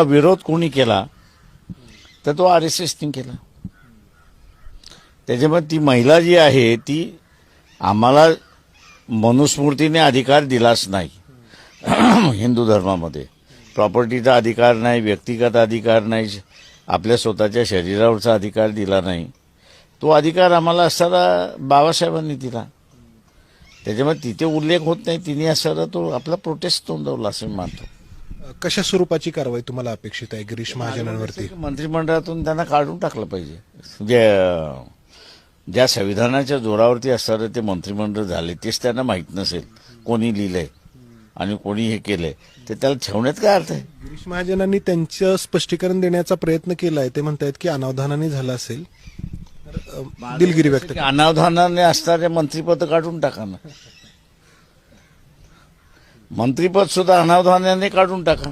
विरोध कोणी केला तर तो RSSने केला. त्याच्यामुळे ती महिला जी आहे ती आम्हाला मनुस्मृतीने अधिकार दिलाच नाही. हिंदू धर्मामध्ये प्रॉपर्टीचा अधिकार नाही, व्यक्तिगत अधिकार नाही, आपल्या स्वतःच्या शरीरावरचा अधिकार दिला नाही. तो अधिकार आम्हाला असताना बाबासाहेबांनी दिला. त्याच्यामुळे तिथे उल्लेख होत नाही. तिने असताना तो आपला प्रोटेस्ट नोंदवला असं मी मानतो. कशा स्वरूपाची कारवाई तुम्हाला अपेक्षित आहे गिरीश महाजनांवरती? मंत्रिमंडळातून त्यांना काढून टाकलं पाहिजे. ज्या संविधानाच्या जोरावरती असणारे ते मंत्रिमंडळ झाले तेच त्यांना माहीत नसेल कोणी लिहिलंय आणि कोणी हे केलंय, ते त्याला ठेवण्यात काय अर्थ आहे? गिरीश महाजनांनी त्यांचं स्पष्टीकरण देण्याचा प्रयत्न केलाय. ते म्हणतायत की अनावधानाने झालं असेल. दिलगिरी व्यक्त की अनावधानाने असणारे मंत्रिपद काढून टाका ना. मंत्रिपद सुद्धा अनावधानाने काढून टाका.